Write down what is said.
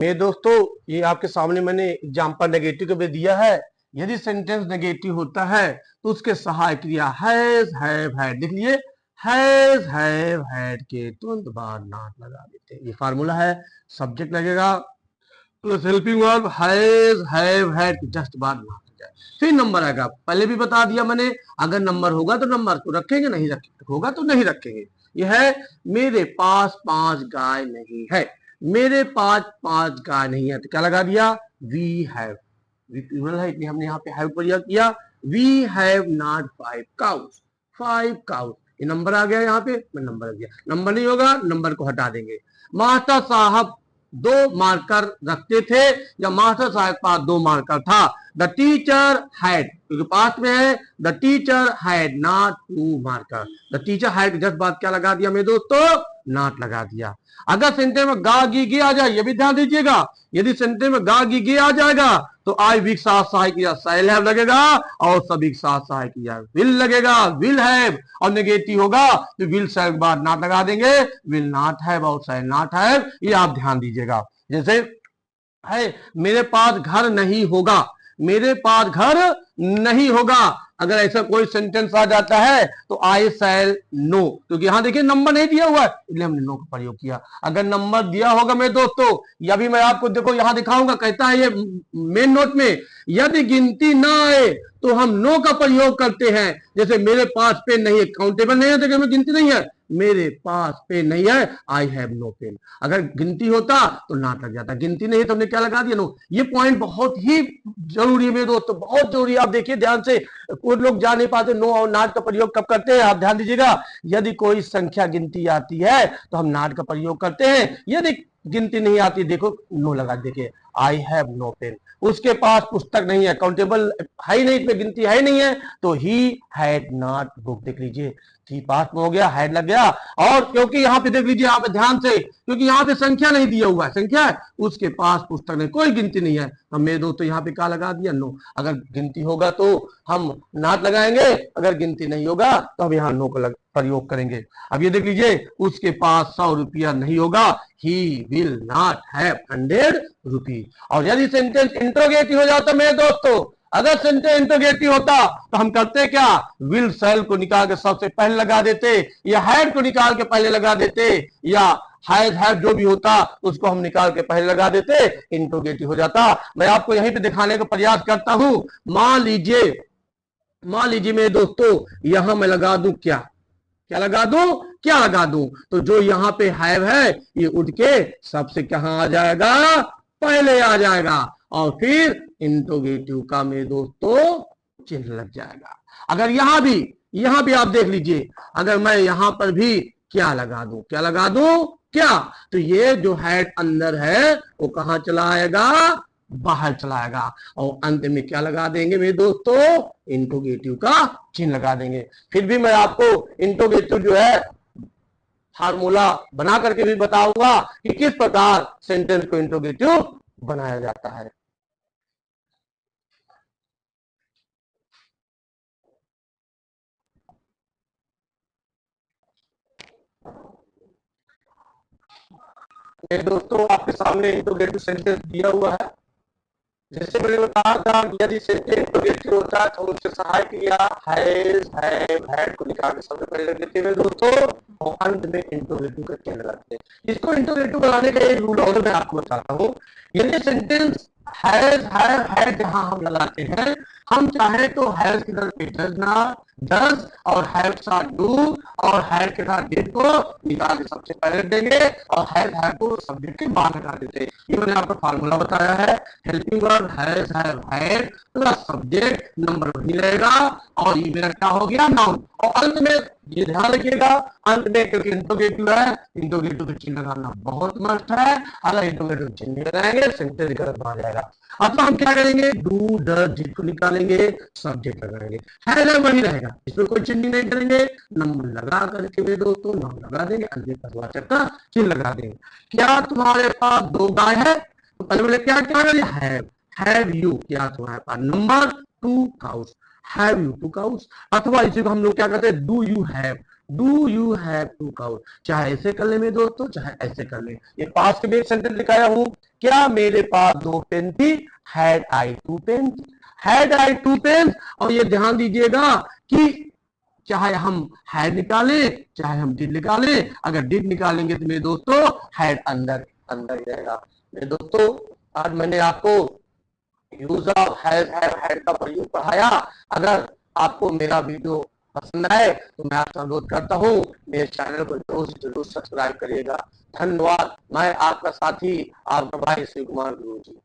मेरे दोस्तों, ये आपके सामने मैंने एग्जाम्पल नेगेटिव के भी दिया है। यदि सेंटेंस नेगेटिव होता है तो उसके सहायक क्रिया हैज, हैव, हैड। देख लीजिए, हैज, हैव, हैड के तुरंत बाद नॉट लगा देते हैं। ये फार्मूला है। सब्जेक्ट लगेगा plus helping verb has, have, had के जस्ट बाद नॉट लग जाए, फिर नंबर आएगा। पहले भी बता दिया मैंने, अगर नंबर होगा तो नंबर को रखेंगे, नहीं होगा तो नहीं रखेंगे। यह है मेरे पास 5 गाय नहीं है। मेरे पास 5 गाय नहीं है तो क्या लगा दिया? We have. प्लूरल है इसलिए हमने यहाँ पे हैव प्रयोग किया। We have not 5 cows. 5 cows. ये नंबर आ गया, यहाँ पे मैं नंबर आ गया। नंबर नहीं होगा, नंबर को हटा देंगे। मास्टर साहब 2 मार्कर रखते थे, या मास्टर साहब के पास 2 मार्कर था। द टीचर हैड, क्योंकि पास में है, the teacher had not 2 marker. The teacher had just बात क्या लगा दिया मेरे दोस्तों? नॉट लगा दिया। अगर सेंटेंस में गा गी गे आ जाए, ये भी ध्यान दीजिएगा। यदि सेंटेंस में गा गी गे आ जाएगा तो आई विक साथ सहायक क्रिया शैल हैव लगेगा, और सभी साथ सहायक क्रिया विल लगेगा, विल हैव। और नेगेटिव होगा तो विल शैल के बाद नॉट लगा देंगे, विल नॉट हैव और शैल नॉट हैव। ये आप ध्यान दीजिएगा। जैसे है, मेरे पास घर नहीं होगा। मेरे पास घर नहीं होगा, अगर ऐसा कोई सेंटेंस आ जाता है तो आई शैल नो, क्योंकि यहां देखिए नंबर नहीं दिया हुआ है इसलिए हमने नो का प्रयोग किया। अगर नंबर दिया होगा मेरे दोस्तों, या भी मैं आपको देखो यहां दिखाऊंगा, कहता है ये मेन नोट में, यदि गिनती ना आए तो हम नो का प्रयोग करते हैं। जैसे मेरे पास पेन नहीं है, काउंटेबल नहीं है तो गिनती नहीं है। मेरे पास पेन नहीं है, आई हैव नो पेन। अगर गिनती होता तो नॉट लग जाता, गिनती नहीं तो हमने क्या लगा दिया? नो। ये पॉइंट बहुत ही जरूरी है मेरे दोस्तों, बहुत जरूरी है। आप देखिए ध्यान से, कुछ लोग जान नहीं पाते नो और नॉट का प्रयोग कब करते हैं। आप ध्यान दीजिएगा, यदि कोई संख्या गिनती आती है तो हम नॉट का प्रयोग करते हैं। यदि गिनती नहीं आती, देखो नो लगा, देखिए आई हैव नो पेन। उसके पास पुस्तक नहीं है, काउंटेबल है ही नहीं, इसमें गिनती है ही नहीं है, तो ही हैड नॉट बुक। देख लीजिए, थी पास में हो गया, हैड लग गया। और क्योंकि यहाँ पे देख लीजिए, यहाँ पे ध्यान से, क्योंकि यहाँ पे संख्या नहीं दिया हुआ है, संख्या है, उसके पास पुस्तक नहीं, कोई गिनती नहीं है, हम मेरे दोस्तों यहाँ पे क्या लगा दिया? नो। अगर गिनती होगा तो हम नॉट लगाएंगे, अगर गिनती नहीं होगा तो हम यहाँ नो का प्रयोग करेंगे। अब ये देख लीजिए, उसके पास 100 रुपया नहीं होगा, ही विल नॉट हैव 100 रुपी। और यदि सेंटेंस इंट्रोगेटिव हो जाता मेरे दोस्तों, अगर सेंटेंस इंट्रोगेटिव होता तो हम करते क्या? विल शैल को निकाल के सबसे पहले लगा देते, या हैड को निकाल के पहले लगा देते, या हैज हैव जो भी होता उसको हम निकाल के पहले लगा देते, इंट्रोगेटिव हो जाता। मैं आपको यहीं पे दिखाने का प्रयास करता हूं। मान लीजिए मेरे दोस्तों, यहां मैं लगा दूं क्या लगा दूं? क्या लगा दूं? तो जो यहाँ पे हैव है ये उठ के सबसे कहां आ जाएगा? पहले आ जाएगा, और फिर इंट्रोगेटिव का मेरे दोस्तों चिन्ह लग जाएगा। अगर यहां भी आप देख लीजिए, अगर मैं यहां पर भी क्या लगा दूं, क्या, तो ये जो हैड अंदर है वो कहां चला आएगा? बाहर चलाएगा। और अंत में क्या लगा देंगे मेरे दोस्तों? इंट्रोगेटिव का चिन्ह लगा देंगे। फिर भी मैं आपको इंट्रोगेटिव जो है फार्मूला बना करके भी बताऊंगा कि किस प्रकार सेंटेंस को इंट्रोगेटिव बनाया जाता है। मेरे दोस्तों, आपके सामने इंट्रोगेटिव सेंटेंस दिया हुआ है। जैसे मैंने बताया था, यदि सेंटेंस इंट्रोगेटिव होता है तो उससे सहायक क्रिया हैज, हैव, हैड को निकाल के सबसे पहले देते हैं दोस्तों, और अंत में इंट्रोगेटिव का चिन्ह लगाते हैं। इसको इंट्रोगेटिव बनाने का एक रूल और मैं आपको बताता हूँ। यदि सेंटेंस हैज, हैव, हैड जहां हम लगाते हैं, हम चाहे तो हैज के साथ डज ना, डज, और हैव के साथ डू, और हैड के साथ डिड को निकाल के सबसे पहले देंगे, और हैज, हैव को सब्जेक्ट के बाद लगा देते। ये मैंने आपको फार्मूला बताया है। Helping verb has, have, had plus subject, number वही रहेगा, और ये मेरा क्या हो गया? नाउन। और अंत में ये ध्यान रखिएगा, अंत में क्योंकि इंट्रोगेटिव है, इंट्रोगेटिव का चिन्ह लगाना बहुत मस्त है। अगर इंट्रोगेटिव चिन्ह लगाएंगे सेंटेंस गलत आ जाएगा। अब तो हम क्या करेंगे? डू, डज, डिड को निकालेंगे, सब्जेक्ट लगाएंगे, है वही रहेगा, इसमें कोई चिन्ह नहीं करेंगे। नंबर लगा करके मेरे दोस्तों नाम लगा देंगे, अंतिम परिवाचक का चिन्ह लगा देंगे। क्या तुम्हारे पास 2 गाय है? तो पहले क्या करेंगे? हैव यू, क्या तुम्हारे पास? Number 2 cows, have you 2 cows. अथवा इसी को हम लोग क्या कहते हैं? Do you have, do you have two cows, चाहे ऐसे कर ले मेरे दोस्तों, चाहे ऐसे कर ले। ये पास्ट में एक सेंटेंस लिखाया हूं, क्या मेरे पास 2 पेन थी, had I 2 pen, had I 2 pen. और ये ध्यान दीजिएगा कि चाहे हम हैड निकाले, चाहे हम डिड निकाले, अगर डिड निकालेंगे तो मेरे दोस्तों हैड अंदर अंदर ही रहेगा। मेरे दोस्तों आज मैंने आपको use of has have had का प्रयोग पढ़ाया। अगर आपको मेरा वीडियो पसंद आए तो मैं आपसे अनुरोध करता हूँ मेरे चैनल को जरूर सब्सक्राइब करिएगा। धन्यवाद। मैं आपका साथी, आपका भाई शिव कुमार गुरु जी।